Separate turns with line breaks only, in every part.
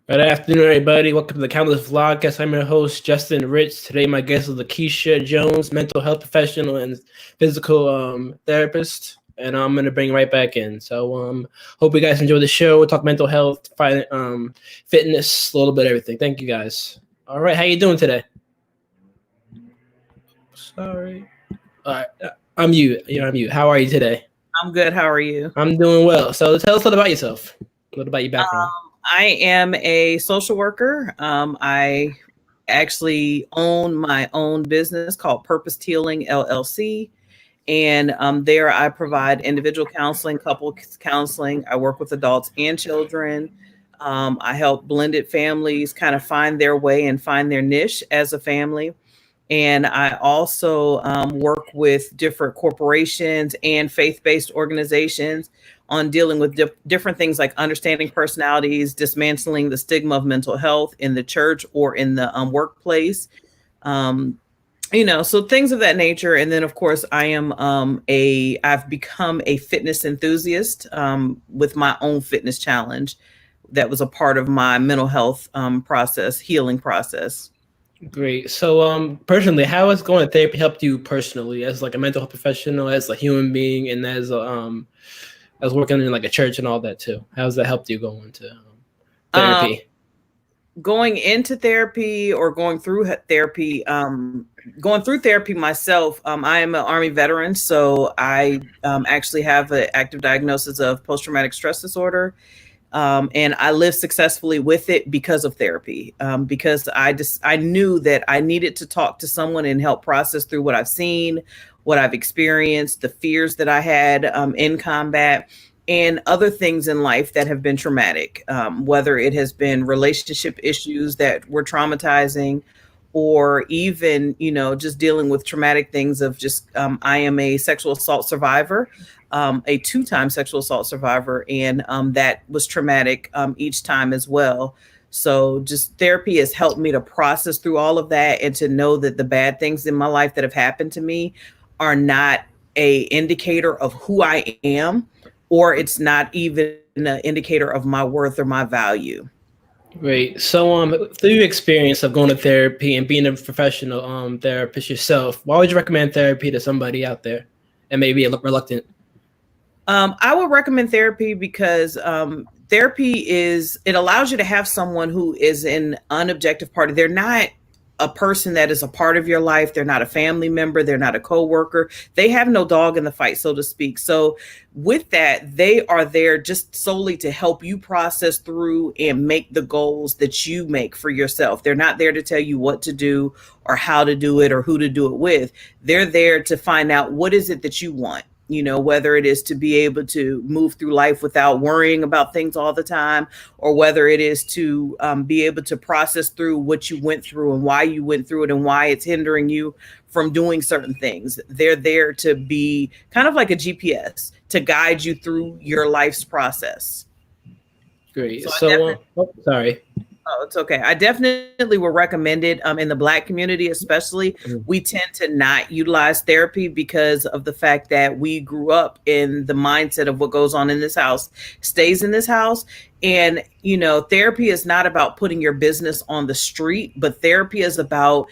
Good afternoon, everybody. Welcome to the Countless Vlogcast. I'm your host, Justin Rich. Today, my guest is Lakeisha Jones, mental health professional and physical therapist. And I'm going to bring right back in. So, hope you guys enjoy the show. We'll talk mental health, fitness, a little bit of everything. Thank you, guys. All right, how you doing today? Sorry. All right, I'm mute. I'm mute. How are you today?
I'm good. How are you?
I'm doing well. So, tell us a little about yourself, a little about your background.
I am a social worker. I actually own my own business called Purpose Healing LLC. And there I provide individual counseling, couple counseling. I work with adults and children. I help blended families kind of find their way and find their niche as a family. And I also work with different corporations and faith-based organizations on dealing with different things like understanding personalities, dismantling the stigma of mental health in the church or in the workplace. So things of that nature. And then, of course, I've become a fitness enthusiast with my own fitness challenge that was a part of my mental health healing process.
Great. So, personally, how has going to therapy helped you personally, as like a mental health professional, as a human being, and as working in like a church and all that too? How has that helped you go into therapy?
Going into therapy or going through therapy, myself, I am an Army veteran, so I actually have an active diagnosis of post-traumatic stress disorder. And I lived successfully with it because of therapy, because I knew that I needed to talk to someone and help process through what I've seen, what I've experienced, the fears that I had in combat, and other things in life that have been traumatic, whether it has been relationship issues that were traumatizing, or even, just dealing with traumatic things of just, I am a sexual assault survivor, a 2-time sexual assault survivor, and that was traumatic each time as well. So just therapy has helped me to process through all of that and to know that the bad things in my life that have happened to me are not a indicator of who I am, or it's not even an indicator of my worth or my value.
Great. So, through your experience of going to therapy and being a professional therapist yourself, why would you recommend therapy to somebody out there and maybe reluctant?
I would recommend therapy because therapy it allows you to have someone who is an unobjective party. They're not a person that is a part of your life. They're not a family member. They're not a coworker. They have no dog in the fight, so to speak. So with that, they are there just solely to help you process through and make the goals that you make for yourself. They're not there to tell you what to do or how to do it or who to do it with. They're there to find out what is it that you want. Whether it is to be able to move through life without worrying about things all the time, or whether it is to be able to process through what you went through and why you went through it and why it's hindering you from doing certain things. They're there to be kind of like a GPS to guide you through your life's process.
Great. So, sorry.
Oh, it's okay. I definitely will recommend it in the Black community, especially. We tend to not utilize therapy because of the fact that we grew up in the mindset of what goes on in this house stays in this house. And, therapy is not about putting your business on the street, but therapy is about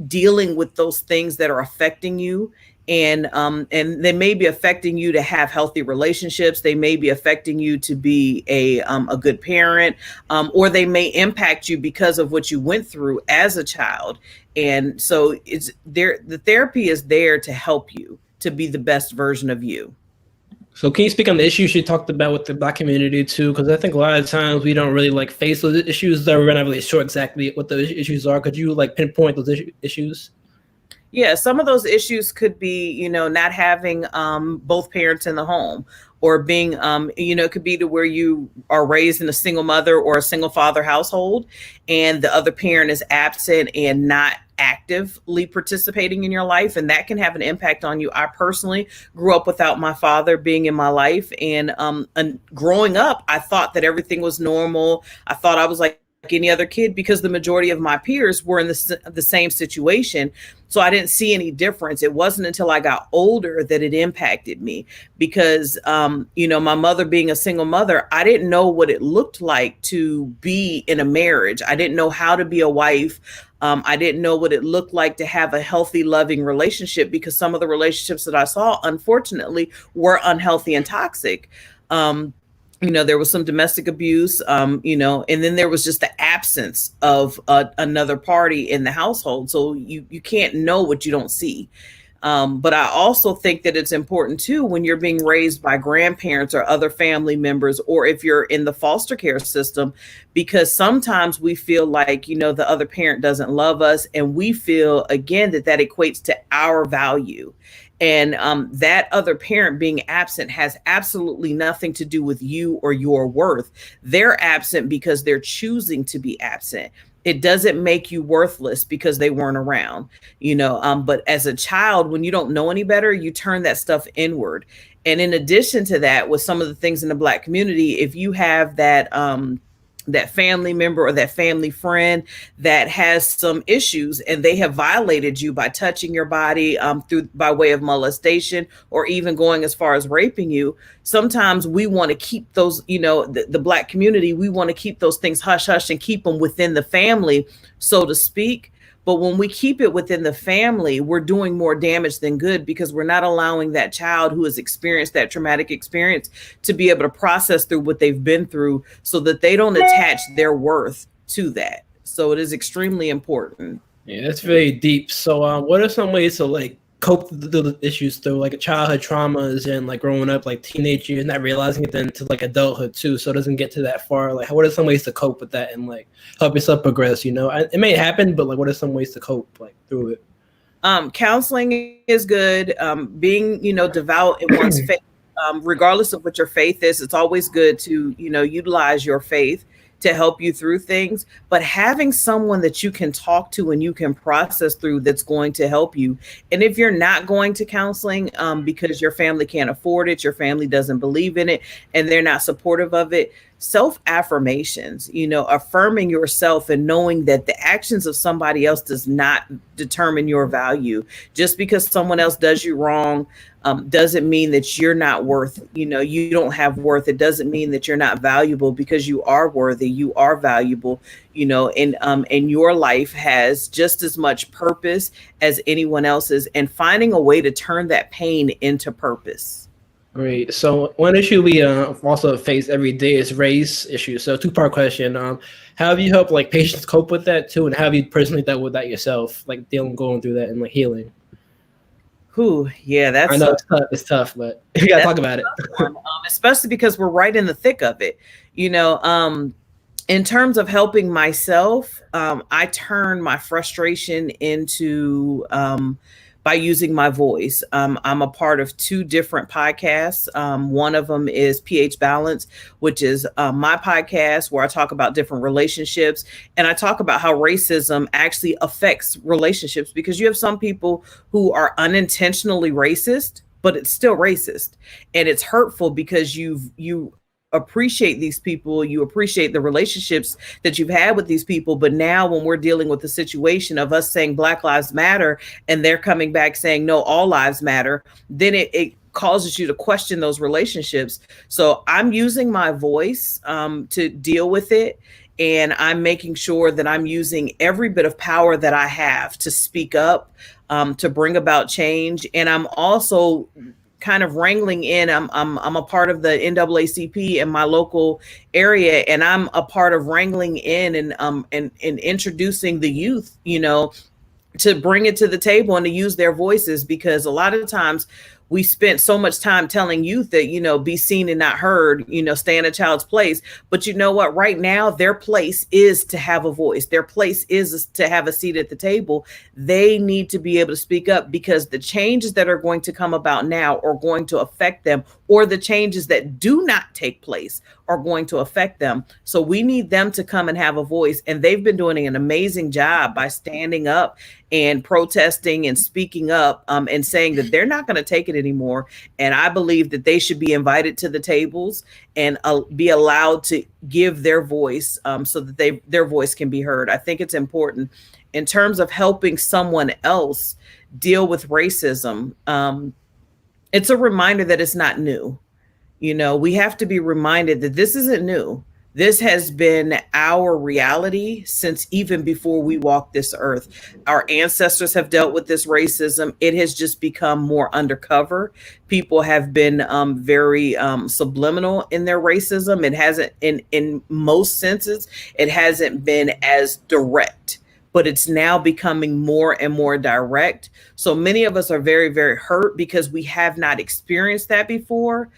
dealing with those things that are affecting you. And they may be affecting you to have healthy relationships. They may be affecting you to be a good parent, or they may impact you because of what you went through as a child. And so it's there. The therapy is there to help you to be the best version of you.
So, can you speak on the issues you talked about with the Black community too? Because I think a lot of times we don't really face those issues. That we're not really sure exactly what those issues are. Could you pinpoint those issues?
Yeah, some of those issues could be, not having both parents in the home, or being, it could be to where you are raised in a single mother or a single father household, and the other parent is absent and not actively participating in your life, and that can have an impact on you. I personally grew up without my father being in my life, and growing up, I thought that everything was normal. I thought I was like any other kid because the majority of my peers were in the same situation. So I didn't see any difference. It wasn't until I got older that it impacted me because, my mother being a single mother, I didn't know what it looked like to be in a marriage. I didn't know how to be a wife. I didn't know what it looked like to have a healthy, loving relationship because some of the relationships that I saw, unfortunately, were unhealthy and toxic. There was some domestic abuse, and then there was just the absence of another party in the household. So you can't know what you don't see. But I also think that it's important too when you're being raised by grandparents or other family members, or if you're in the foster care system, because sometimes we feel like, the other parent doesn't love us. And we feel, again, that equates to our value. And that other parent being absent has absolutely nothing to do with you or your worth. They're absent because they're choosing to be absent. It doesn't make you worthless because they weren't around, but as a child, when you don't know any better, you turn that stuff inward. And in addition to that, with some of the things in the Black community, if you have that family member or that family friend that has some issues and they have violated you by touching your body by way of molestation or even going as far as raping you, sometimes we want to keep those, the Black community, we want to keep those things hush hush and keep them within the family, so to speak. But when we keep it within the family, we're doing more damage than good because we're not allowing that child who has experienced that traumatic experience to be able to process through what they've been through so that they don't attach their worth to that. So it is extremely important.
Yeah, that's very deep. So what are some ways to cope with the issues through childhood traumas and growing up, teenage years, not realizing it then to adulthood too, so it doesn't get to that far? What are some ways to cope with that and help yourself progress? It may happen, but what are some ways to cope through it?
Counseling is good. Being devout in one's faith, regardless of what your faith is, it's always good to utilize your faith to help you through things, but having someone that you can talk to and you can process through that's going to help you. And if you're not going to counseling because your family can't afford it, your family doesn't believe in it, and they're not supportive of it, self-affirmations, affirming yourself and knowing that the actions of somebody else does not determine your value. Just because someone else does you wrong doesn't mean that you're not worth, you don't have worth. It doesn't mean that you're not valuable, because you are worthy, you are valuable, and your life has just as much purpose as anyone else's, and finding a way to turn that pain into purpose.
Great. So one issue we also face every day is race issues. So 2-part question. How have you helped patients cope with that too? And how have you personally dealt with that yourself, going through that and healing?
Yeah, that's
I know it's tough, but you gotta talk about it.
Especially because we're right in the thick of it. In terms of helping myself, I turn my frustration into by using my voice. I'm a part of 2 different podcasts. One of them is pH Balance, which is my podcast where I talk about different relationships. And I talk about how racism actually affects relationships, because you have some people who are unintentionally racist, but it's still racist. And it's hurtful because you appreciate these people, you appreciate the relationships that you've had with these people, but now when we're dealing with the situation of us saying Black Lives Matter and they're coming back saying no, all lives matter, then it causes you to question those relationships. So I'm using my voice to deal with it, and I'm making sure that I'm using every bit of power that I have to speak up, to bring about change. And I'm also kind of wrangling in. I'm a part of the NAACP in my local area, and I'm a part of wrangling in and introducing the youth, to bring it to the table and to use their voices, because a lot of times we spent so much time telling youth that, be seen and not heard, stay in a child's place. But you know what? Right now, their place is to have a voice. Their place is to have a seat at the table. They need to be able to speak up, because the changes that are going to come about now are going to affect them or the changes that do not take place are going to affect them. So we need them to come and have a voice. And they've been doing an amazing job by standing up and protesting and speaking up, and saying that they're not going to take it anymore. And I believe that they should be invited to the tables and be allowed to give their voice, so that their voice can be heard. I think it's important in terms of helping someone else deal with racism. It's a reminder that it's not new. We have to be reminded that this isn't new. This has been our reality since even before we walked this earth. Our ancestors have dealt with this racism. It has just become more undercover. People have been very subliminal in their racism. It hasn't, in most senses, it hasn't been as direct, but it's now becoming more and more direct. So many of us are very, very hurt because we have not experienced that before.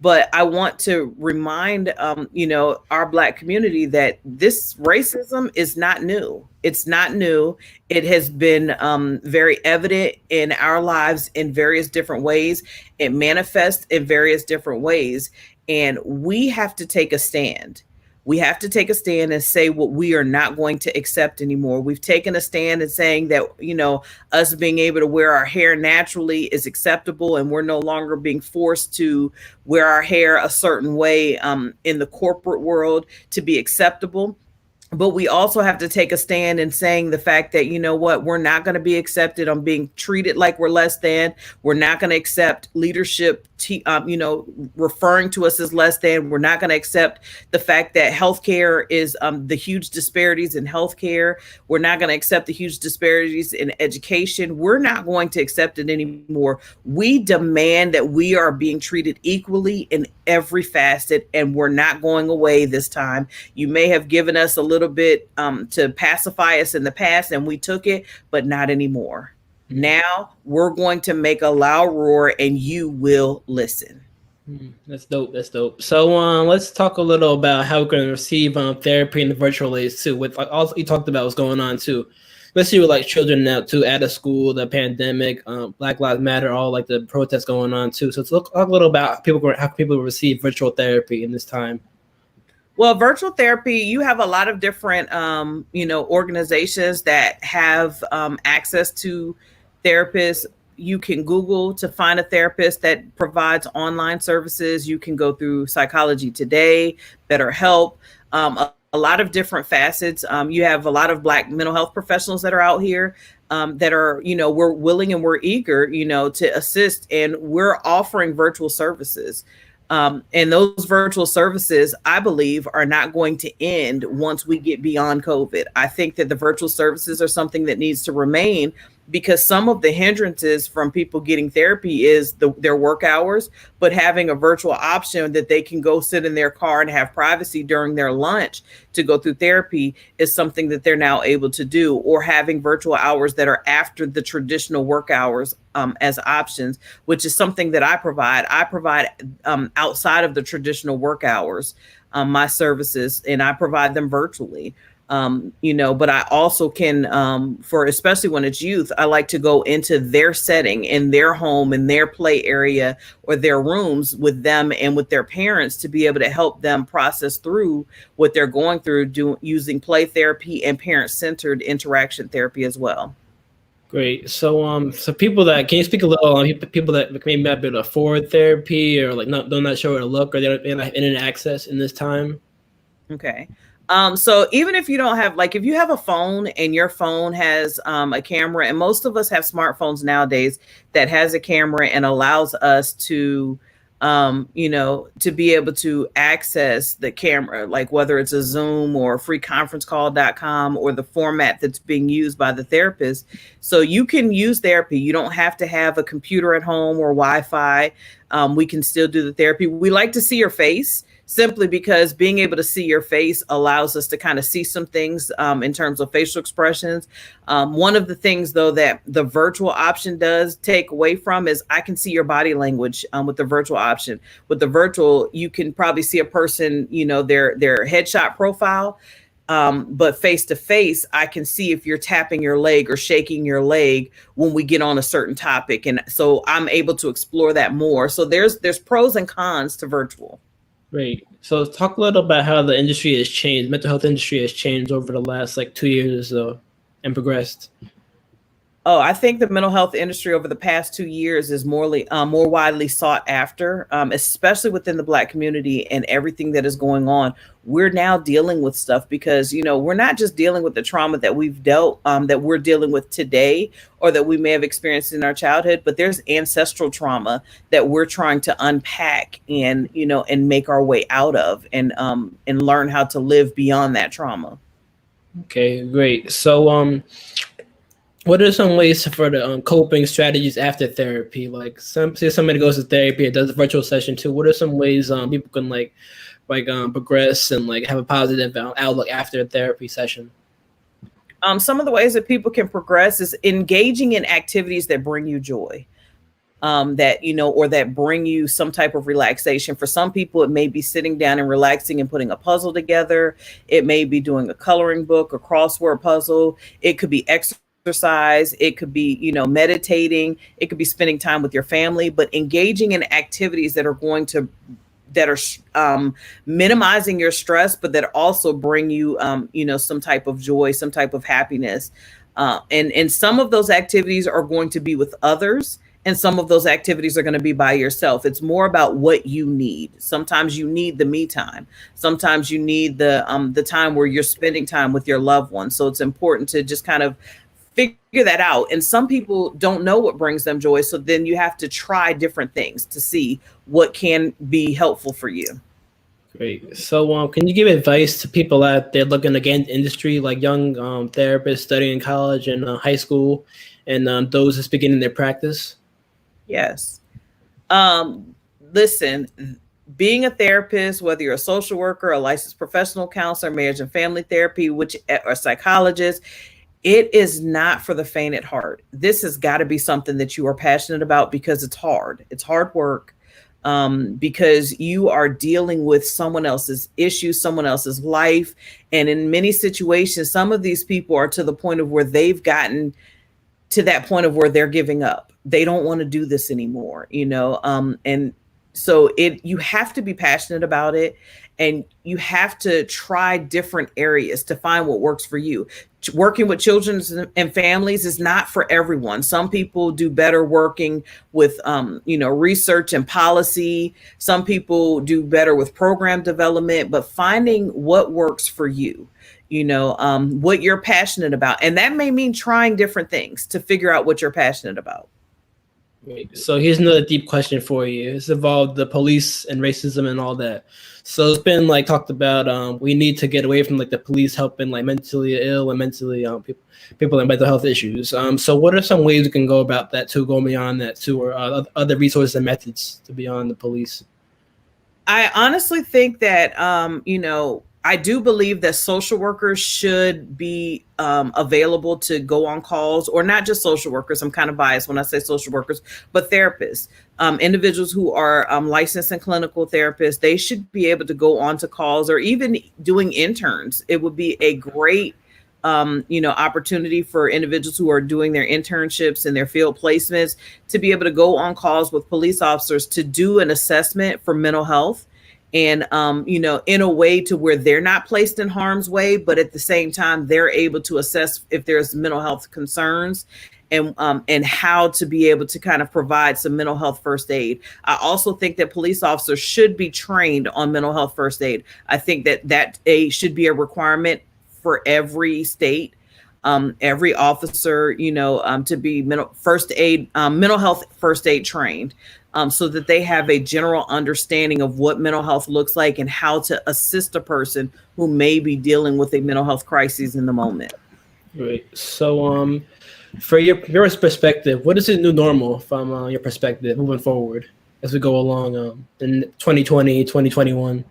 But I want to remind, our Black community that this racism is not new. It's not new. It has been very evident in our lives in various different ways. It manifests in various different ways. And we have to take a stand. We have to take a stand and say what we are not going to accept anymore. We've taken a stand and saying that, us being able to wear our hair naturally is acceptable, and we're no longer being forced to wear our hair a certain way in the corporate world to be acceptable. But we also have to take a stand in saying the fact that, we're not going to be accepted on being treated like we're less than. We're not going to accept leadership, referring to us as less than. We're not going to accept the fact that healthcare is the huge disparities in healthcare. We're not going to accept the huge disparities in education. We're not going to accept it anymore. We demand that we are being treated equally in every facet, and we're not going away this time. You may have given us a little bit to pacify us in the past, and we took it, but not anymore. Now we're going to make a loud roar, and you will listen.
That's dope. That's dope. So let's talk a little about how we're going to receive therapy in the virtual age too. With also you talked about what's going on too, especially with children now too, out of school, the pandemic, Black Lives Matter, all the protests going on too. So let's talk a little about how people receive virtual therapy in this time.
Well, virtual therapy, you have a lot of different, organizations that have access to therapists. You can Google to find a therapist that provides online services. You can go through Psychology Today, BetterHelp, a lot of different facets. You have a lot of Black mental health professionals that are out here that are, we're willing and we're eager, to assist, and we're offering virtual services. And those virtual services, I believe, are not going to end once we get beyond COVID. I think that the virtual services are something that needs to remain, because some of the hindrances from people getting therapy is their work hours, but having a virtual option that they can go sit in their car and have privacy during their lunch to go through therapy is something that they're now able to do, or having virtual hours that are after the traditional work hours as options, which is something that I provide. I provide outside of the traditional work hours, my services, and I provide them virtually. But I also can, for especially when it's youth, I like to go into their setting, in their home, in their play area, or their rooms with them and with their parents to be able to help them process through what they're going through, using play therapy and parent-centered interaction therapy as well.
Great. So, people that can you speak a little on people that maybe not be able to afford therapy, or not sure where to look, or they don't have internet access in this time?
Okay. So even if you don't have, if you have a phone and your phone has a camera, and most of us have smartphones nowadays that has a camera and allows us to, to be able to access the camera, whether it's a Zoom or freeconferencecall.com or the format that's being used by the therapist. So you can use therapy. You don't have to have a computer at home or Wi-Fi. We can still do the therapy. We like to see your face, simply because being able to see your face allows us to kind of see some things in terms of facial expressions. One of the things, though, that the virtual option does take away from is I can see your body language with the virtual option. With the virtual, you can probably see a person, their headshot profile. But face to face, I can see if you're tapping your leg or shaking your leg when we get on a certain topic. And so I'm able to explore that more. So there's pros and cons to virtual.
Great. So talk a little about how the industry has changed, mental health industry has changed over the last like 2 years or so and progressed.
Oh, I think the mental health industry over the past 2 years is more widely sought after, especially within the Black community and everything that is going on. We're now dealing with stuff because, we're not just dealing with the trauma that that we're dealing with today or that we may have experienced in our childhood, but there's ancestral trauma that we're trying to unpack and make our way out of and learn how to live beyond that trauma.
Okay, great. So, what are some ways for the coping strategies after therapy? Like, say somebody goes to therapy and does a virtual session too. What are some ways people can progress and like have a positive outlook after a therapy session?
Some of the ways that people can progress is engaging in activities that bring you joy, or that bring you some type of relaxation. For some people, it may be sitting down and relaxing and putting a puzzle together. It may be doing a coloring book, a crossword puzzle. It could be exercise. It could be, meditating. It could be spending time with your family, but engaging in activities that are minimizing your stress, but that also bring you, some type of joy, some type of happiness. And some of those activities are going to be with others, and some of those activities are going to be by yourself. It's more about what you need. Sometimes you need the me time. Sometimes you need the time where you're spending time with your loved ones. So it's important to just kind of figure that out. And some people don't know what brings them joy. So then you have to try different things to see what can be helpful for you.
Great. So can you give advice to people out there looking to get into industry, like young therapists studying in college and high school, and those just beginning their practice?
Yes. Listen, being a therapist, whether you're a social worker, a licensed professional counselor, marriage and family therapy, or psychologist, it is not for the faint at heart. This has got to be something that you are passionate about because it's hard. It's hard work, because you are dealing with someone else's issues, someone else's life. And in many situations, some of these people are to the point of where they've gotten to that point of where they're giving up. They don't want to do this anymore, and so you have to be passionate about it, and you have to try different areas to find what works for you. Working with children and families is not for everyone. Some people do better working with, research and policy. Some people do better with program development, but finding what works for you, what you're passionate about. And that may mean trying different things to figure out what you're passionate about.
Great. So here's another deep question for you. It's involved the police and racism and all that. So it's been talked about. We need to get away from the police helping mentally ill and mentally people with mental health issues. So what are some ways we can go about that to go beyond that too, or other resources and methods to beyond the police?
I honestly think that I do believe that social workers should be available to go on calls, or not just social workers. I'm kind of biased when I say social workers, but therapists, individuals who are licensed and clinical therapists. They should be able to go on to calls, or even doing interns. It would be a great opportunity for individuals who are doing their internships and their field placements to be able to go on calls with police officers to do an assessment for mental health. And, in a way to where they're not placed in harm's way, but at the same time, they're able to assess if there's mental health concerns, and how to be able to kind of provide some mental health first aid. I also think that police officers should be trained on mental health first aid. I think that should be a requirement for every state. Every officer, to be mental health first aid trained, so that they have a general understanding of what mental health looks like and how to assist a person who may be dealing with a mental health crisis in the moment.
Right. So, for your perspective, what is the new normal from your perspective moving forward as we go along in 2020, 2021?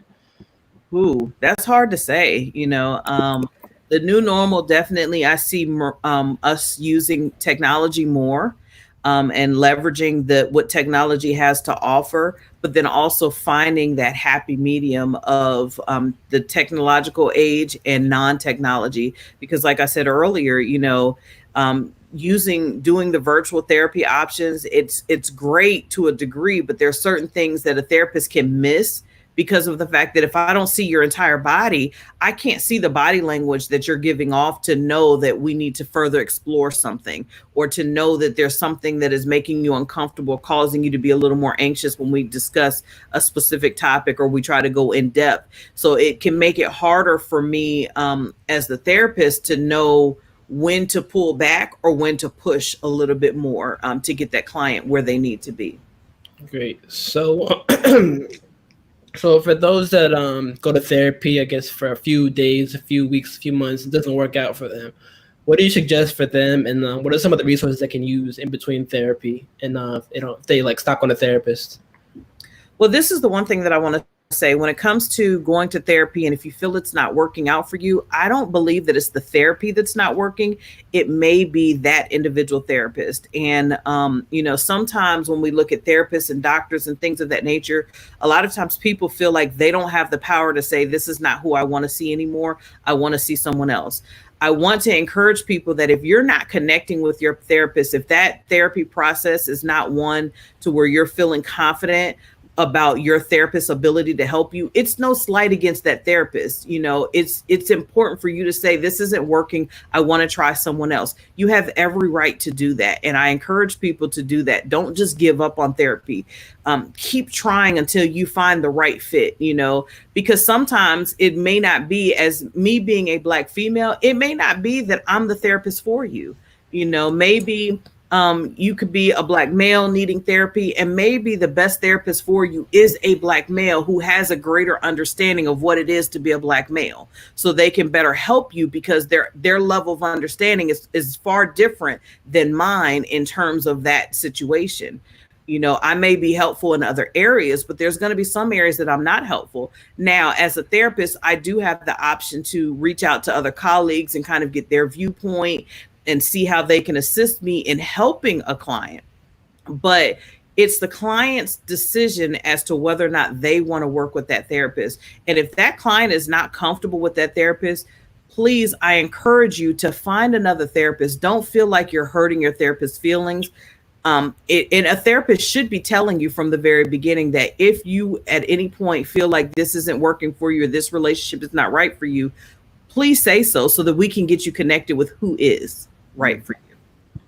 Ooh, that's hard to say. The new normal, definitely, I see us using technology more, and leveraging what technology has to offer. but then also finding that happy medium of the technological age and non-technology. Because like I said earlier, doing the virtual therapy options, it's great to a degree, but there are certain things that a therapist can miss because of the fact that if I don't see your entire body, I can't see the body language that you're giving off to know that we need to further explore something, or to know that there's something that is making you uncomfortable, causing you to be a little more anxious when we discuss a specific topic or we try to go in depth. So it can make it harder for me as the therapist to know when to pull back or when to push a little bit more to get that client where they need to be.
Great. So so for those that go to therapy, I guess for a few days, a few weeks, a few months, it doesn't work out for them, what do you suggest for them, and what are some of the resources they can use in between therapy, and if they like stuck on a therapist?
Well, this is the one thing that I want to say when it comes to going to therapy. And if you feel it's not working out for you, I don't believe that it's the therapy that's not working. It may be that individual therapist. And, sometimes when we look at therapists and doctors and things of that nature, a lot of times people feel like they don't have the power to say, this is not who I want to see anymore. I want to see someone else. I want to encourage people that if you're not connecting with your therapist, if that therapy process is not one to where you're feeling confident about your therapist's ability to help you, it's no slight against that therapist. It's important for you to say, this isn't working. I want to try someone else. You have every right to do that. And I encourage people to do that. Don't just give up on therapy. Keep trying until you find the right fit, because sometimes it may not be, as me being a Black female, it may not be that I'm the therapist for you. Maybe you could be a Black male needing therapy, and maybe the best therapist for you is a Black male who has a greater understanding of what it is to be a Black male, so they can better help you, because their level of understanding is far different than mine in terms of that situation. I may be helpful in other areas, but there's going to be some areas that I'm not helpful. Now, as a therapist, I do have the option to reach out to other colleagues and kind of get their viewpoint and see how they can assist me in helping a client. But it's the client's decision as to whether or not they want to work with that therapist. And if that client is not comfortable with that therapist, please, I encourage you to find another therapist. Don't feel like you're hurting your therapist's feelings. And a therapist should be telling you from the very beginning that if you at any point feel like this isn't working for you, or this relationship is not right for you, please say so that we can get you connected with who is right for you.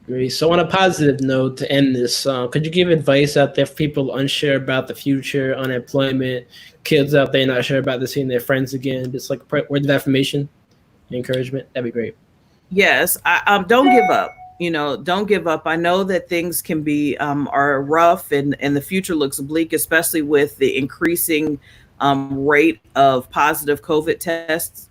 Great. So on a positive note to end this, could you give advice out there for people unsure about the future, unemployment, kids out there not sure about seeing their friends again, just like words of affirmation, encouragement? That'd be great.
Yes. Don't give up. Don't give up. I know that things can be are rough, and the future looks bleak, especially with the increasing rate of positive COVID tests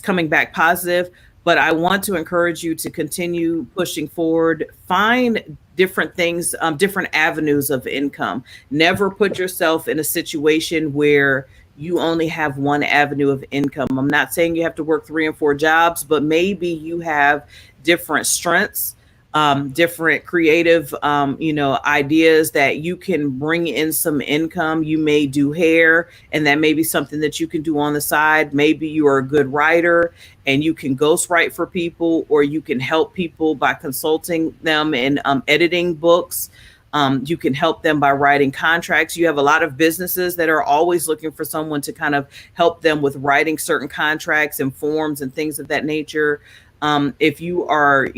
coming back positive. But I want to encourage you to continue pushing forward. Find different things, different avenues of income. Never put yourself in a situation where you only have one avenue of income. I'm not saying you have to work 3 and 4 jobs, but maybe you have different strengths, different creative, ideas that you can bring in some income. You may do hair, and that may be something that you can do on the side. Maybe you are a good writer and you can ghostwrite for people, or you can help people by consulting them and editing books. You can help them by writing contracts. You have a lot of businesses that are always looking for someone to kind of help them with writing certain contracts and forms and things of that nature. If you are,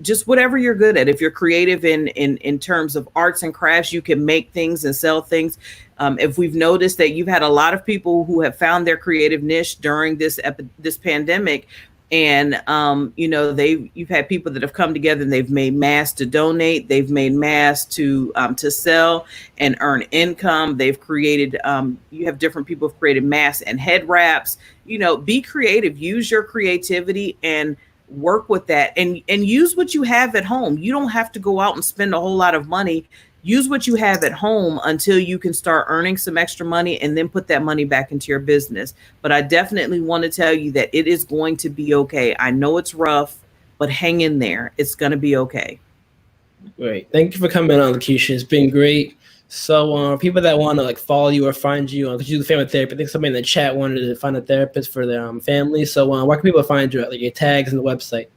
just whatever you're good at, if you're creative in terms of arts and crafts, you can make things and sell things. If we've noticed that you've had a lot of people who have found their creative niche during this pandemic, and you've had people that have come together and they've made masks to donate, they've made masks to sell and earn income. They've created, you have different people who've created masks and head wraps. Be creative, use your creativity and work with that, and use what you have at home. You don't have to go out and spend a whole lot of money. Use what you have at home until you can start earning some extra money, and then put that money back into your business. But I definitely want to tell you that it is going to be okay. I know it's rough, but hang in there. It's going to be okay.
Great. Thank you for coming on, Lakeisha. It's been great. So people that want to like follow you or find you, because you're the family therapist, I think somebody in the chat wanted to find a therapist for their family. So where can people find you at, like your tags and the website?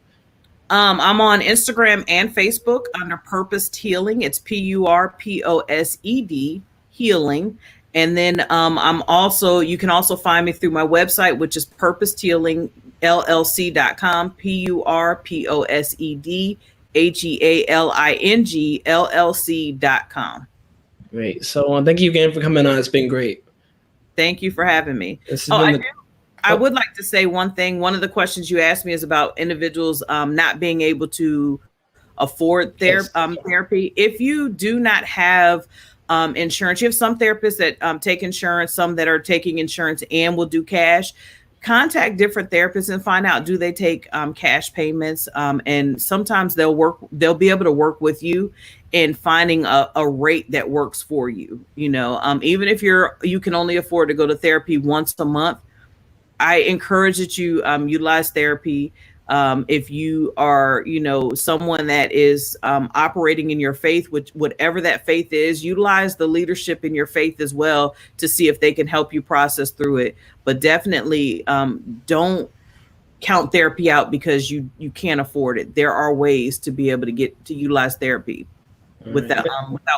I'm on Instagram and Facebook under Purposed Healing. It's PURPOSED Healing. And then you can also find me through my website, which is purposedhealingllc.com, PURPOSEDHEALINGLLC.com.
Great. So thank you again for coming on. It's been great.
Thank you for having me.
This has been
I would like to say one thing. One of the questions you asked me is about individuals not being able to afford therapy. If you do not have insurance, you have some therapists that take insurance, some that are taking insurance and will do cash. Contact different therapists and find out, do they take cash payments? And sometimes they'll be able to work with you in finding a rate that works for you. Even if you can only afford to go to therapy once a month, I encourage that you utilize therapy. If you are, someone that is operating in your faith, which whatever that faith is, utilize the leadership in your faith as well to see if they can help you process through it. But definitely don't count therapy out because you can't afford it. There are ways to be able to utilize therapy without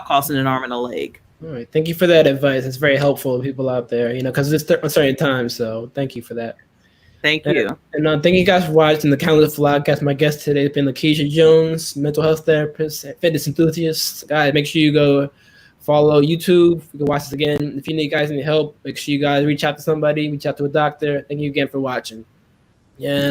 costing an arm and a leg.
All right. Thank you for that advice. It's very helpful to people out there, because it's uncertain times. So thank you for that.
Thank you.
And thank you guys for watching the Countless Vlogcast. My guest today has been Lakeisha Jones, mental health therapist, fitness enthusiast. Guys, make sure you go follow YouTube. You can watch this again. If you guys need help, make sure you guys reach out to somebody, reach out to a doctor. Thank you again for watching. And